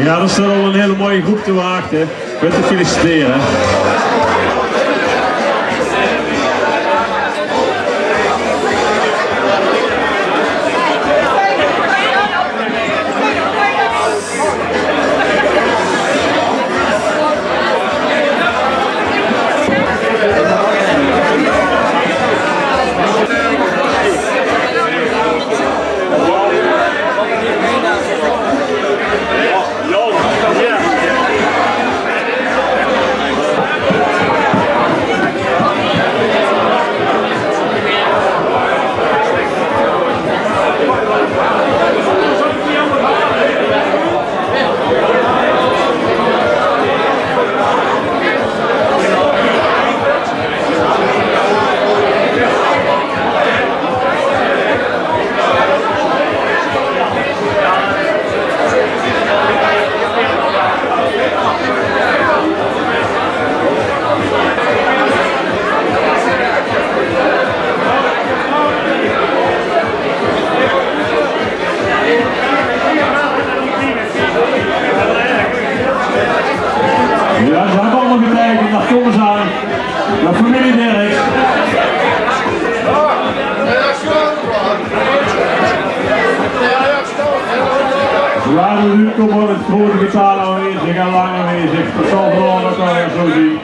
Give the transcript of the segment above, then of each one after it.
Ja, dat is wel een hele mooie groep te wachten. Met te feliciteren. Ja, ze hebben allemaal getekend naar Thomas aan, naar familie Derks. Ze waren nu toch wel het grote getal aanwezig en lang aanwezig. Dat zal vooral dat kan je zo zien.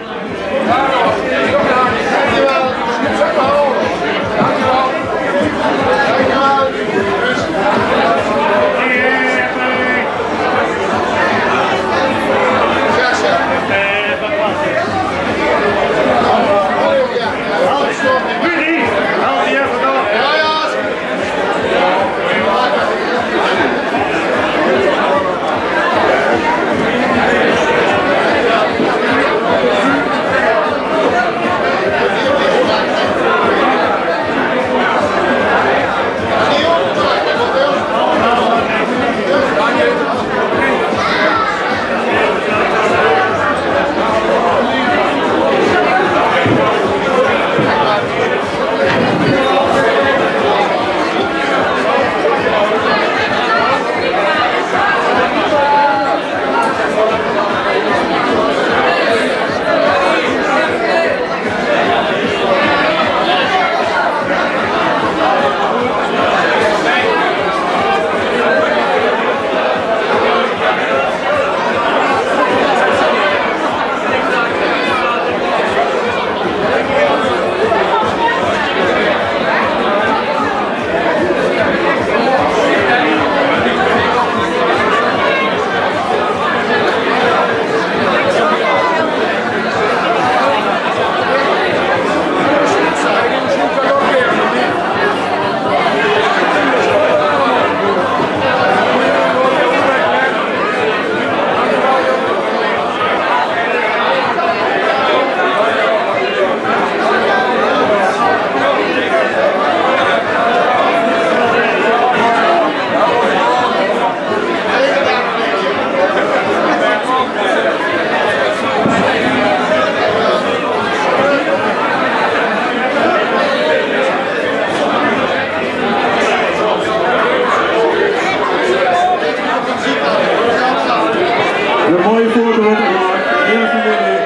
Een mooie foto wordt er gemaakt. Heel familie.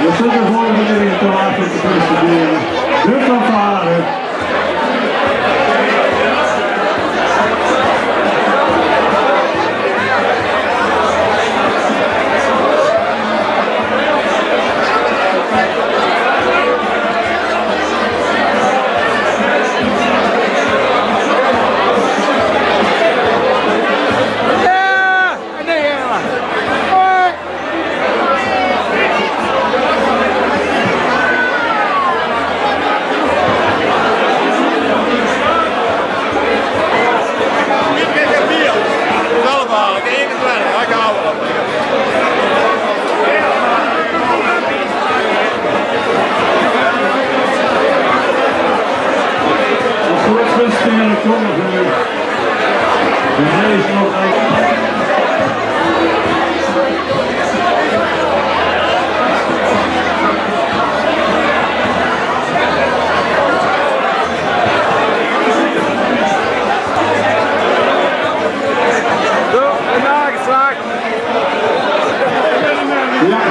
We zitten voor de te laten te presenteren. De fanfare.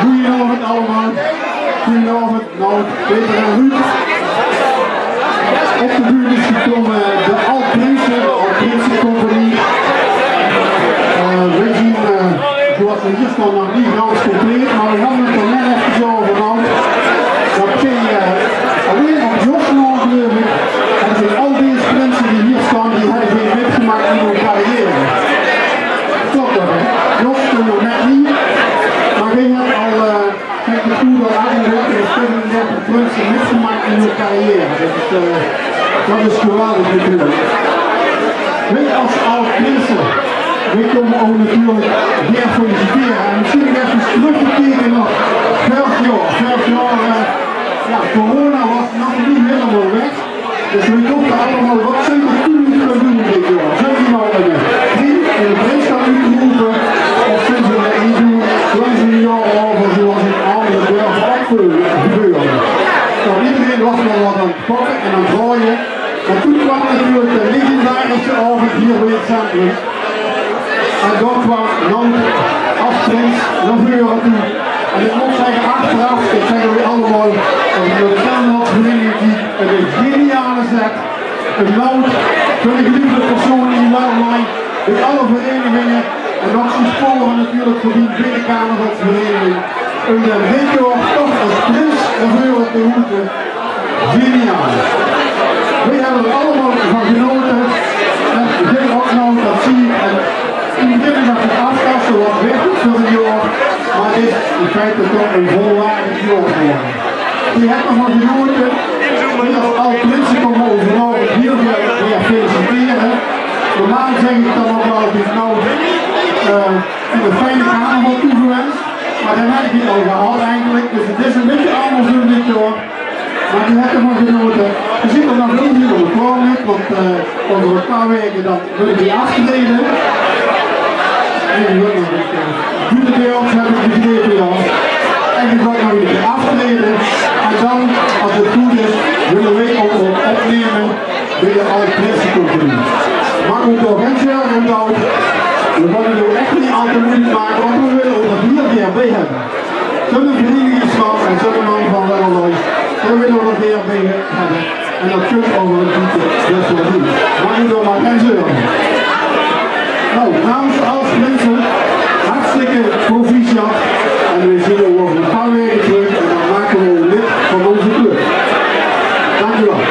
Goedenavond allemaal. Goedenavond, nou, Peter en Ruud. Op de buurt is gekomen de Alt-Prinsencompagnie. We zien, zoals we hier staan, nog niet gans compleet, maar we hadden het er net even over gehad. Dat kun je alleen op Josselon geloof ik. En zijn al deze prinsen die hier staan, die hebben geen wit gemaakt in hun carrière. Klopt dat, hè? Jos toen nog net niet. Maar we hebben al, kijk de toer al aangewerkt en 35 prinsen metgemaakt in hun carrière. Dat is geweldig natuurlijk. Weet als Alt-Prinsen, we komen ook natuurlijk weer feliciteren. En misschien even teruggekeken naar 5 jaar. 5 jaar, ja, corona was nog niet helemaal weg. Dus we dachten allemaal, wat zijn we toen kunnen doen dit jaar? Zijn we nou in de Prinsstad uitgeroepen? Of zijn ze er één doen, zoals een jaar over, zoals in andere bergen ook gebeuren? Nou, iedereen was wel wat aan het pakken en aan het gooien. Maar toen kwam natuurlijk de legendarische avond hier bij het centrum. En dan kwam Jan als prins naar voren toe. En ik moet zeggen, achteraf, dat zeggen we allemaal, dat de Kernlandvereniging een geniale zet. Een lood voor de geliefde personen in Lauwlijn, met alle verenigingen. En ook zijn sporen natuurlijk voor die binnenkamervereniging. Een record toch als prins naar voren te moeten. Geniaal. We hebben er allemaal van genoten. En ik ook nou dat zie ik. En in het begin dacht ik afkasten wat weg voor een jaar. Maar het is in feite toch een volwaardig jaar geworden. Die hebben ervan genoten. Als Alt-Prinsen komen overal hier weer feliciteren. Normaal zeg ik dan ook wel altijd nou in de fijne carnaval toegewenst. Maar dan heb ik het al gehad eigenlijk. Dus het is een beetje anders dan dit jaar. Maar die hebben ervan genoten. We zitten nog niet hier op de plannen, want over een paar weken dan willen die aftreden. En die willen nog een goede deel hebben we begrepen dan. En die wordt nog een keer aftreden. En dan, als het goed is, willen we ook opnemen bij de Alt-Prinsencompagnie. Maar ook door mensen en dan, we willen er echt niet aan te moeilijk maken, want we willen er 4 jaar bij hebben. Zo'n verenigingsman en zo'n man van Wellerlooy. Daar willen we er weer bij hebben. En dat kunt over een titel best wel doen. Maar nu door maar geen zeuren. Nou, namens Alt-Prinsen, hartstikke proficiat. En we zien u over een paar weken terug en dan maken we een lid van onze club. Dank u wel.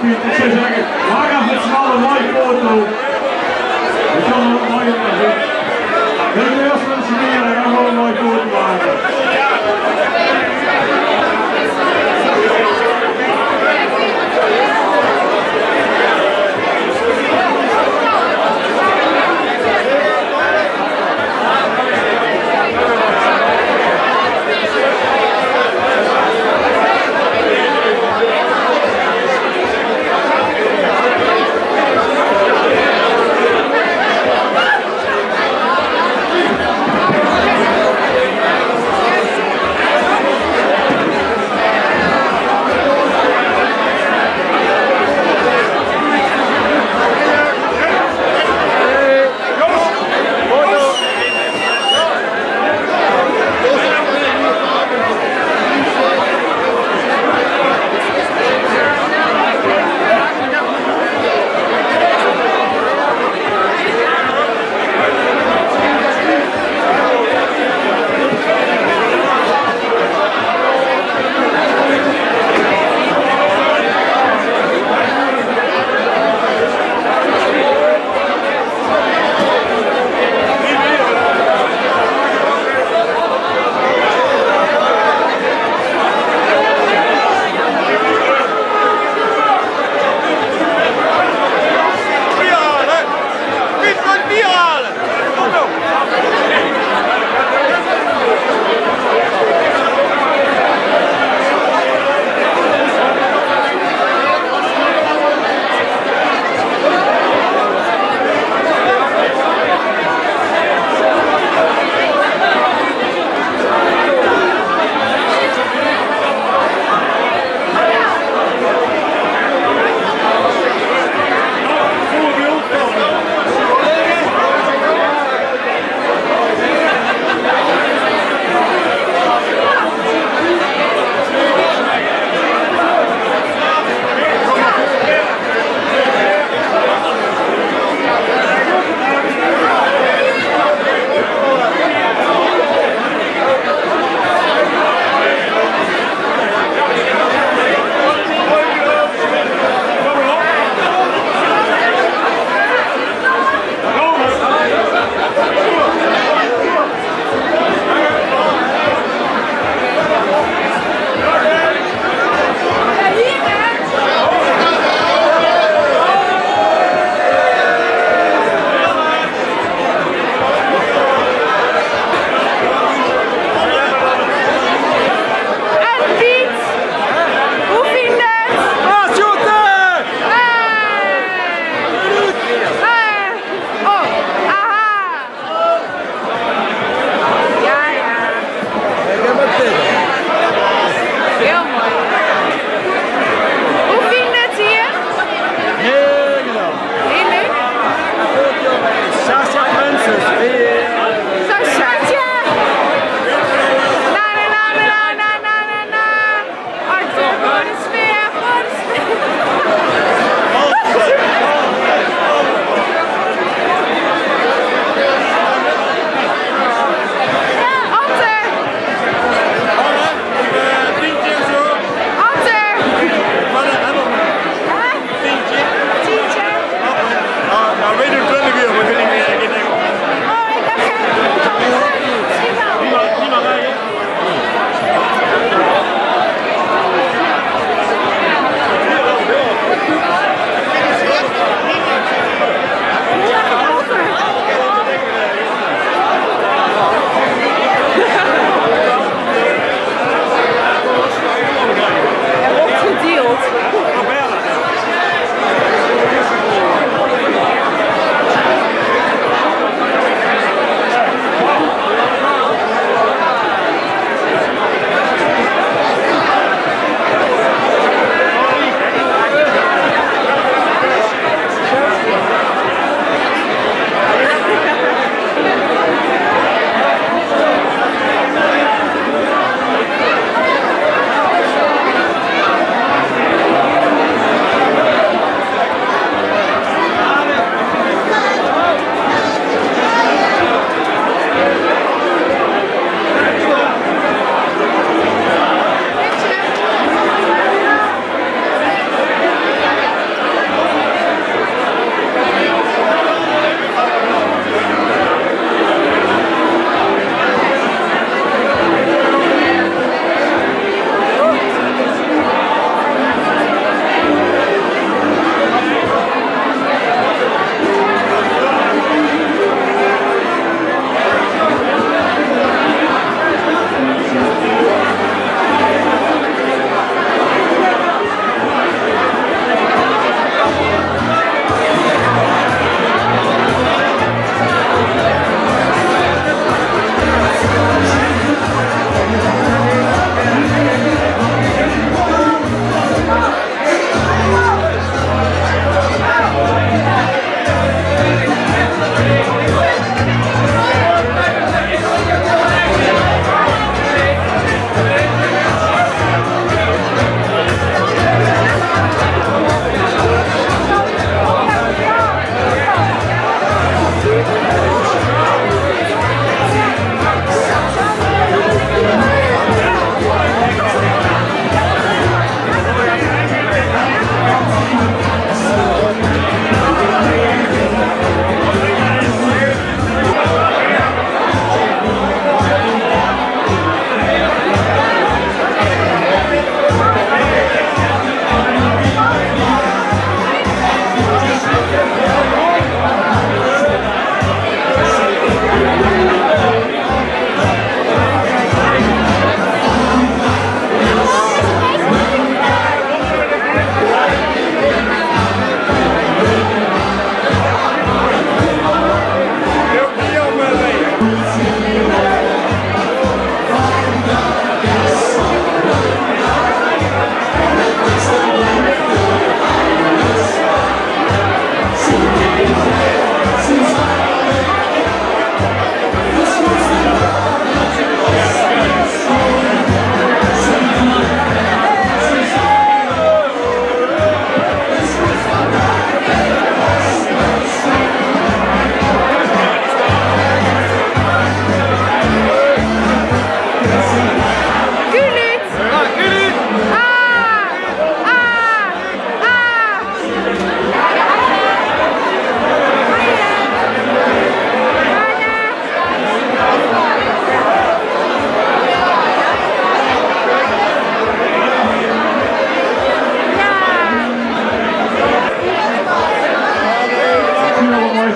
Ik zou zeggen, maak even snel een mooie foto. Ik kan er ook mooi op zitten. Wil je eerst mensen meer en dan gewoon een mooie foto maken.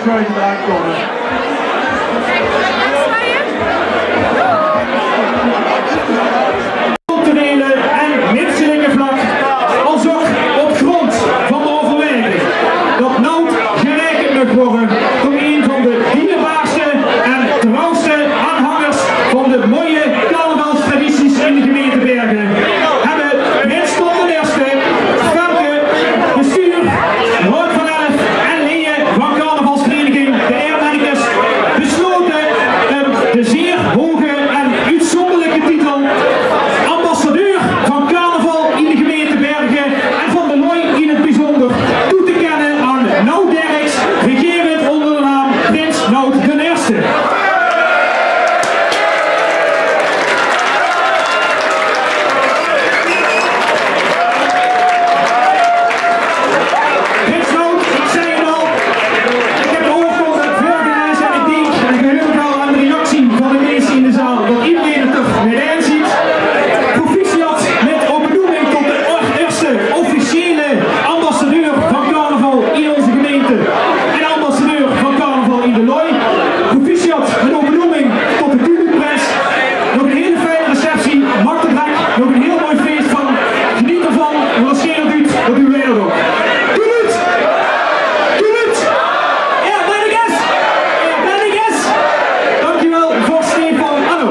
schuiven eraan komen. Culturele en menselijke vlak, als ook op grond van de overweging dat nood gerekend mag worden door een van de dierbaarste en trouwste aanhangers van de mooie carnavalstradities in de gemeente Bergen, hebben Prins Ton de Eerste, Femke, bestuur, Rood van Elf en Leeën van carnavalsvereniging de Eermennekes besloten de zeer hoge en uitzonderlijke titel ambassadeur van carnaval in de gemeente Bergen en van de Looi in het bijzonder toe te kennen aan Nout Derks, regerend onder de naam Prins Nout de Eerste. Prins Nout, ik zei het al, ik heb de oorkonde veel gelezen en ik denk, en ik ben ook al aan de reactie van de mensen in de zaal, dat iedereen het toch meteen ziet. Proficiat met op benoeming tot de eerste officiële ambassadeur van carnaval in onze gemeente en ambassadeur van carnaval in de Looi. Proficiat met op benoeming tot de Tulipres. Nog een hele fijne receptie, mak de drank, nog een heel mooi feest van. Geniet ervan, want als geen doet, dat doen wij dat ook. Doe het! Doe het! Ja, ben ik eens! Ja, ben ik eens! Dankjewel voor Stefan Anno.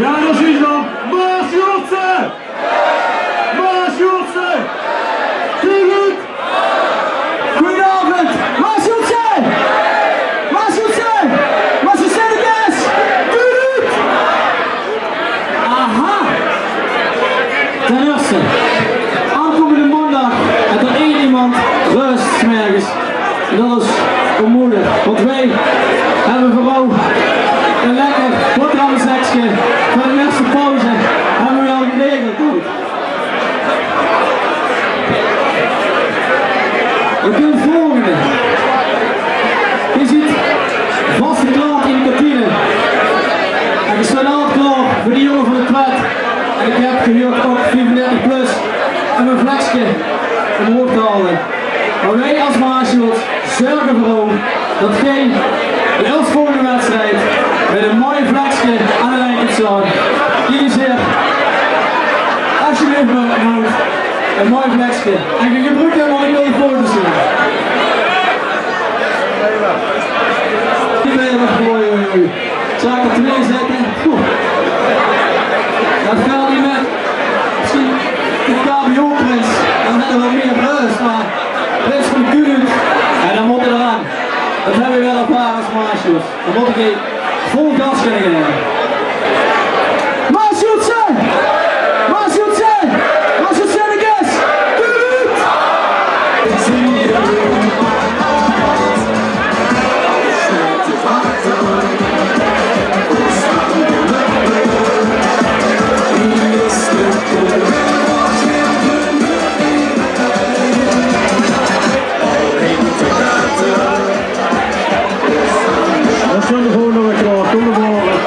Ja, dat is dan Maas Jotsen! Maas Jotsen! Goed! Goedenavond! Maas Jotsen! Maas Jotsen! Maas Jotsen de Kes! Goed! Aha! Ten eerste, aankomende maandag heeft er één iemand rust 's morgens. En dat is mijn moeder. Want wij hebben vooral een lekker boterhammensekje van de eerste pauze hebben we al geregeld. Goed. We kunnen het volgende. Je ziet vaste klaar in de kantine. En we staan altijd klaar voor die jongen van de twet. En ik heb gehuurd ook 35 plus en mijn flexje omhoog te halen. Maar wij als Maasjood zorgen ervoor dat jij de eerstvolgende wedstrijd met een mooie flexje aan de lijn kunt staan. Jullie zeer, alsjeblieft maar een mooi flexje. En je gebruikt hem, want ik wil de foto's zien. Die ben je nog mooi. Zal ik er 2 zetten? Dat gaat niet met. Misschien de KBO-prins, dan hebben we wel meer rust, maar prins van de Kulut, en dan moet er aan. Dat hebben we wel een paar als Maasjood. Dan moet ik vol gas kunnen geven. Maasjoodse! Maasjoodse! Maasjoodse de Kes! Kulut! Dat zijn de volgende weer klaar. Kom naar voren.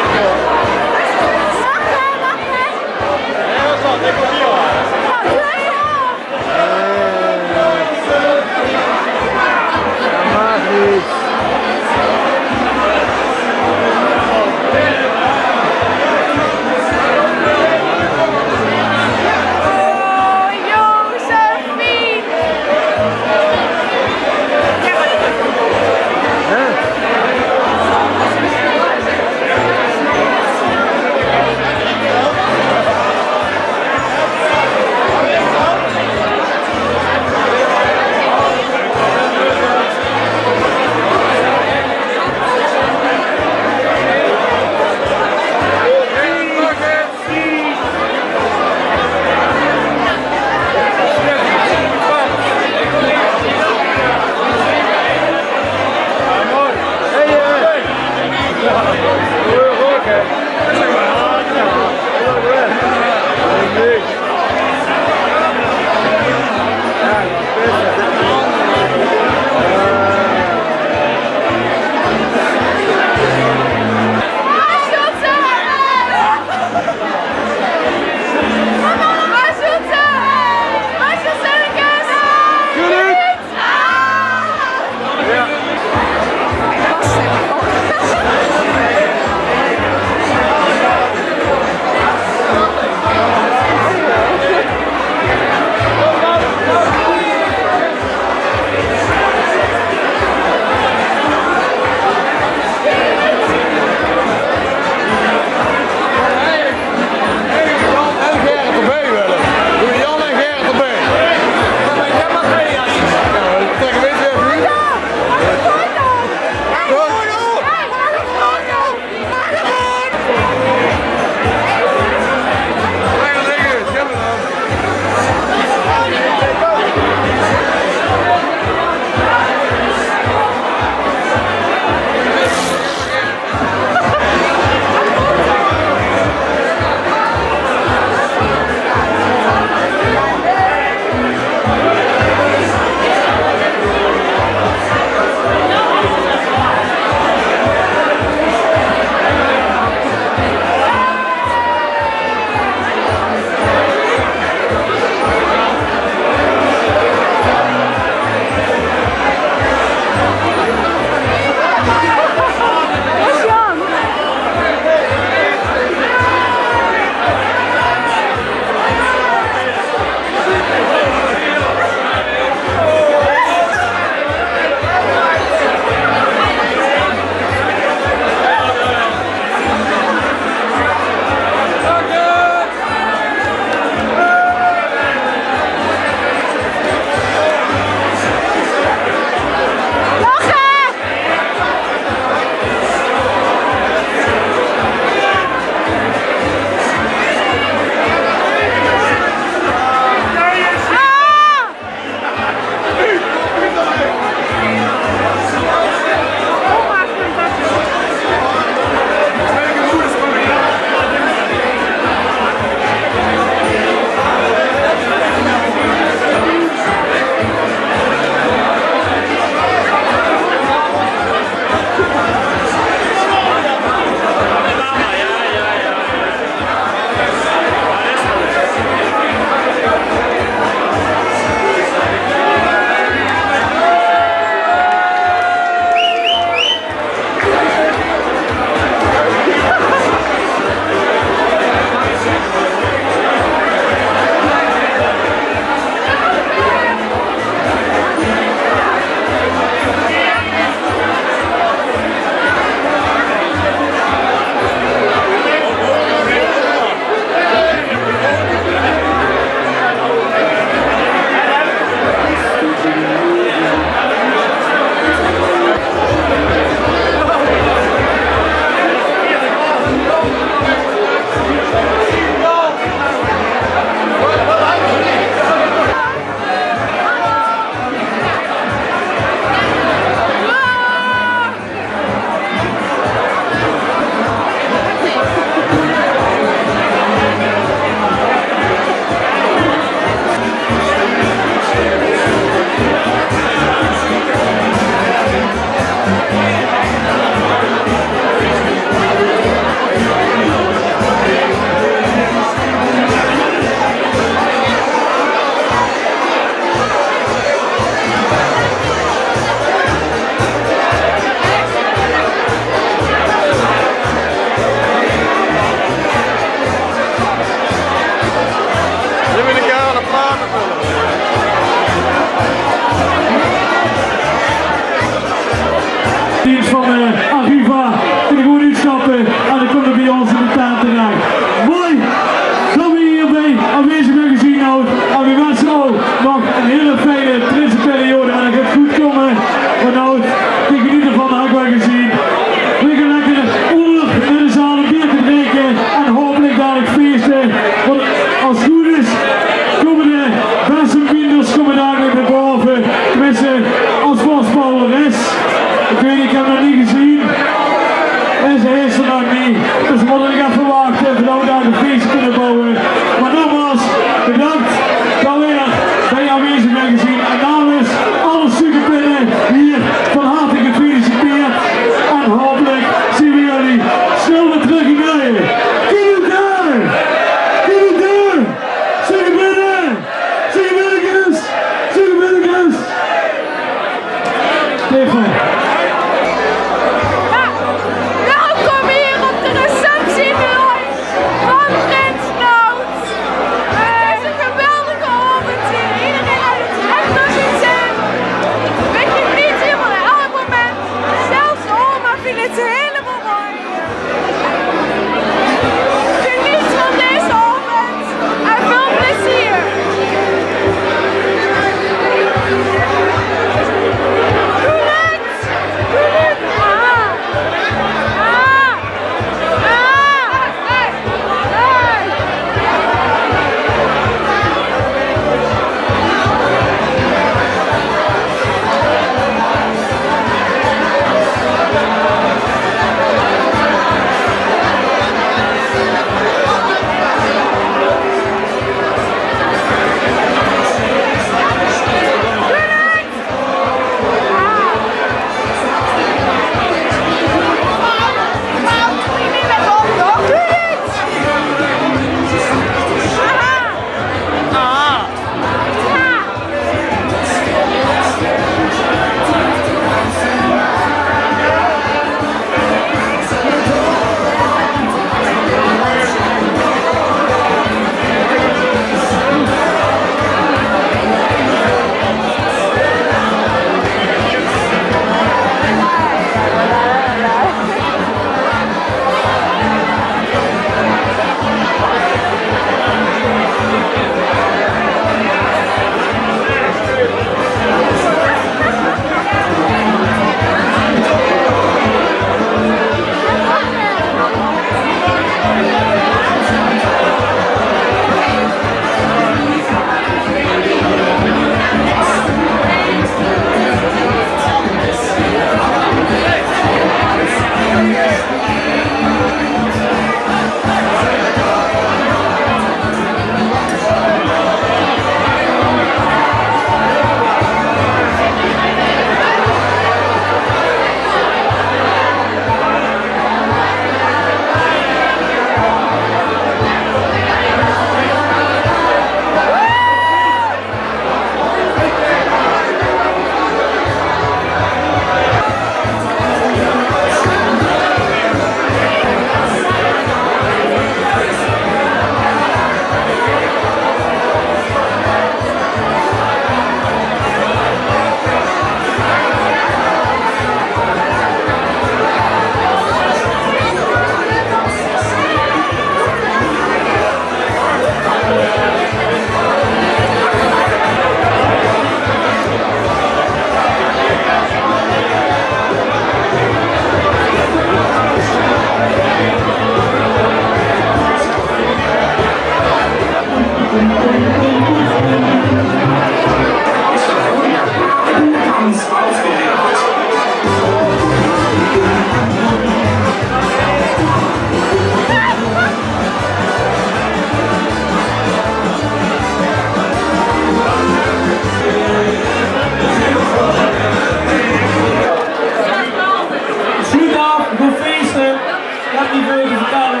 vertalen,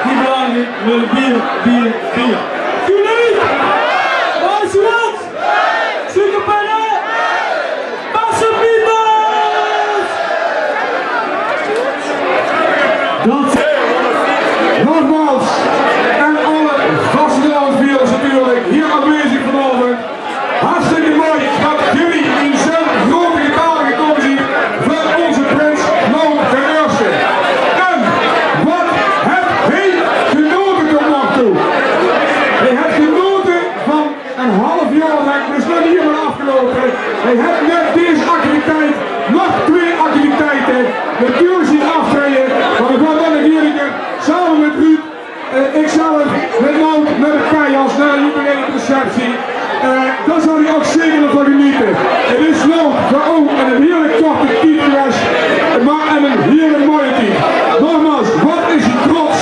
die belangrijk, willen bier, bier, bier. Jullie! Waar is wat? Suikerpannen! Bassenbieters! Dat nogmaals, en alle vastelavondvierders natuurlijk hier aanwezig vanavond. Hartstikke mooi dat jullie in zo'n grote getalen gekomen zijn voor onze prins Nout ten Eerste. En wat heb hij genoten tot nog toe? Hij heeft genoten van een half jaar lang, dus nog niet helemaal afgelopen. Hij heeft net deze activiteit, nog 2 activiteiten, natuurlijk zien aftreden, maar we gaan dan een keer samen met Ruud, ikzelf, met Nout, met de Kajas naar de jubileumreceptie. Daar zal hij ook zeker van genieten. Het is Nout voor ook een heerlijk korte tijdjes, maar een heerlijk mooie tijd. Nogmaals, wat is hij trots?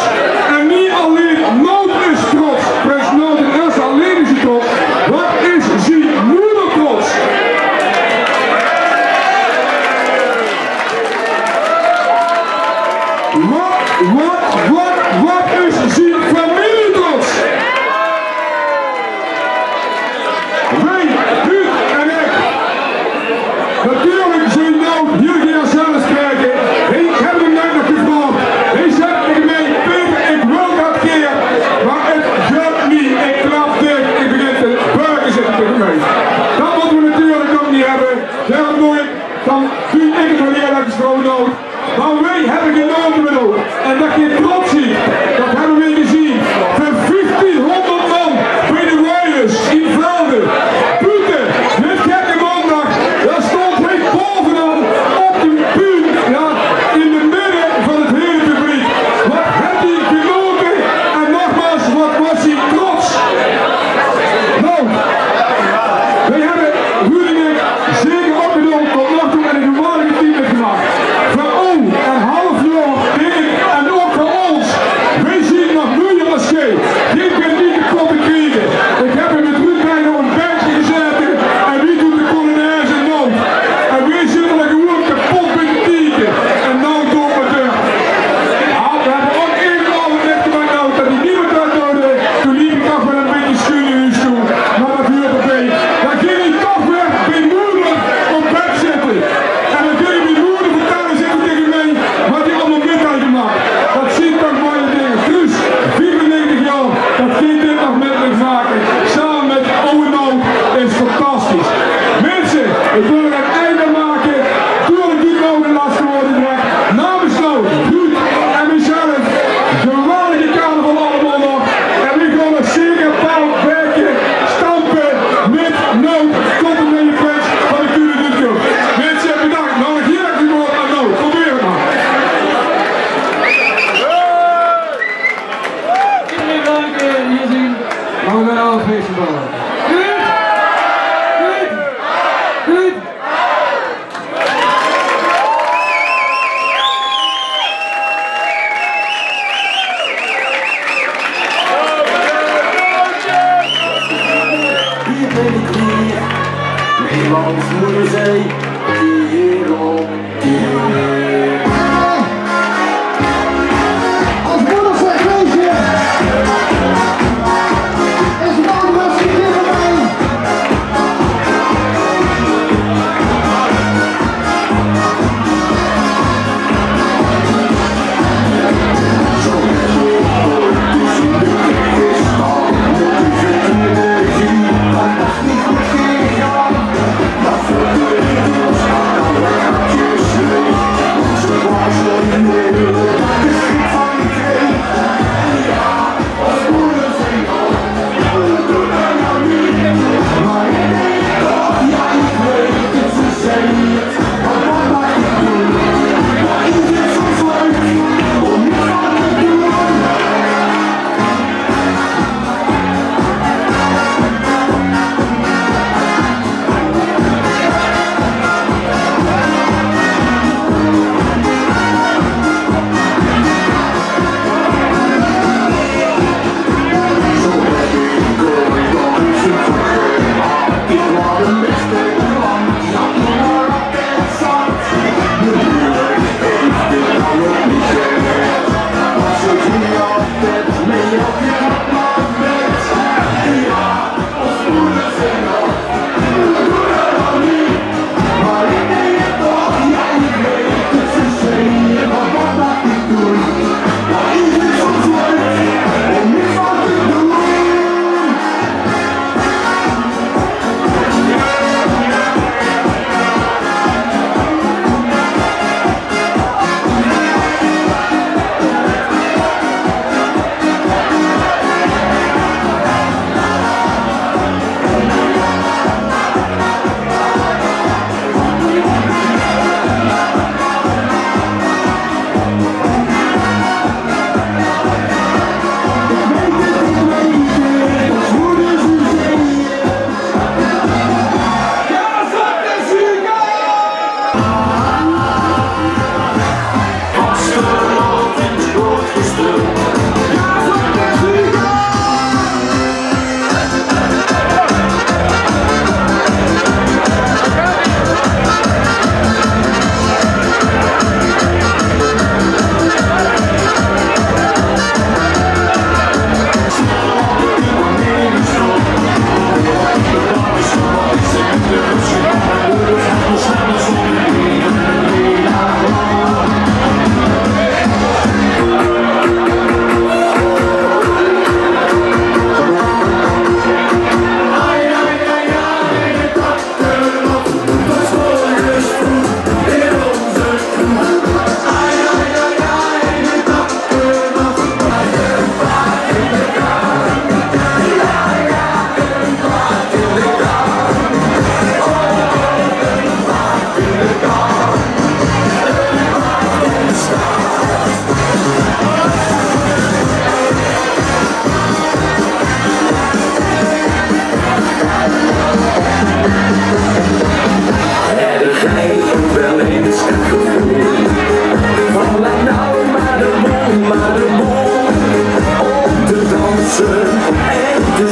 En niet alleen Nout is trots, prins Nout ten Eerste alleen is hij trots. Wat is zijn moeder trots? Wat is zijn familie trots? Wij, Ruud en ik. Natuurlijk zijn Nout hier geen zelfs krijgen. Ik heb hem net nog gevraagd. Hij zegt tegen mij, Peter, ik wil dat keer, maar het gaat niet. Ik klap dicht, ik begin te buiken zitten tegen mij. Dat moeten we natuurlijk ook niet hebben. Daarom doe ik, dan doe ik het wel heel erg schoon Nout. Maar wij hebben genoten met ook. En dat je trots ziet, dat hebben we gezien. Van 1500 man bij de Warriors in Velden. Puten, dit gekke maandag, daar stond hij bovenaan op de punt, ja, in de midden van het hele publiek. Wat heeft hij genoten en nogmaals, wat was hij trots. Nou, wij hebben Ruud en ik zeker opgenomen tot nog toe en een geweldige team heeft gemaakt. Een half jaar en ook voor ons. Wij zien nog miljoen als geen. Je kunt niet de kop krijgen. Ik heb hem met Ruud bijna op een bankje gezeten en wie doet de Polonaise en Nout? En wij zitten er gewoon kapot bij de tieken. En Nout door met de. We hebben ook één avond net gemaakt Nout dat hij niet meer uitnodigde. Toen liep ik toch wel een beetje schuin in huis toe. Maar dat huurt erbij. Dan ging hij toch weer bij moeder op bed zitten. En dan ging hij bij moeder vertellen zitten tegen mij wat hij allemaal met had gemaakt. Dat ziet toch mooie dingen. Dus 94 jaar, dat geen dit nog met me maken. Samen met oude Nout is fantastisch. Mensen, ik wil er een einde maken. Tuurlijk die Nout de laatste woorden direct. Namens Nout, Ruud en mezelf. Geweldige carnaval allemaal nog. En we gaan nog zeker een paar werken stampen met Nout. Tot en met je prins van de Kurenduurtje. Mensen, bedankt. Nou, nog hier heb je woord aan Nout. Probeer het maar. Iedereen bedankt hier zien. Maar we gaan al een feestje bouwen. Ruud! Ruud! Ruud! Hier ben ik weer, Nederlands moederzee, keer op keer. Als moeder zegt feestje, is het ook best een keer voor mij. Zo ben ik door tussen de kisten, met die energie, dat was niet goed gegaan. Dat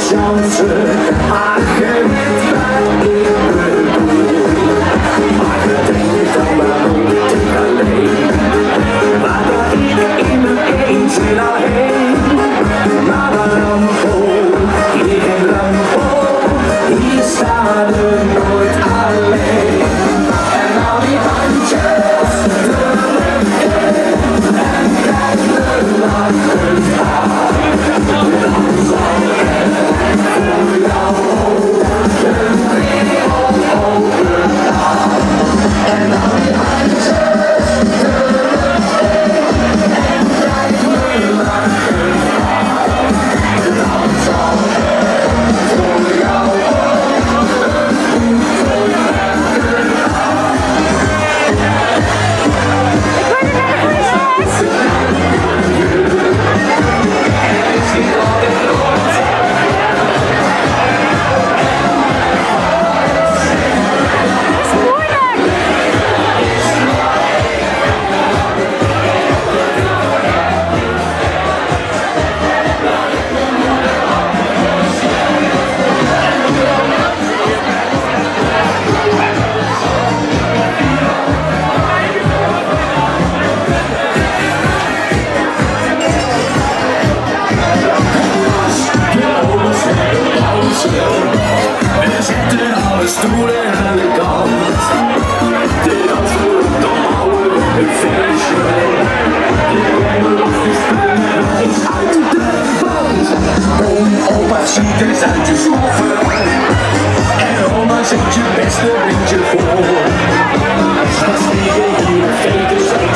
chance, agent ben ik bedoeld. Maar bedenk dan wel niet alleen, maar dat ik in mijn eentje daarheen. Maar een rampel, hier geen rampel, hier staan we nooit alleen. En al die handjes terug in en kijk me lachen aan. Dan zal het voor jou ook een wereld open gaan. En al die handjes terug in en kijk me lachen aan. Dan zal het voor jou ook een wereld open gaan. We zetten alle stoelen aan de kant. De dans wordt opbouwen, een feestje. De remmen los te springen, iets uit de band. Opa ziet eens uit je sloffen. En oma zet je beste windje voor. Straks vliegen hier veters.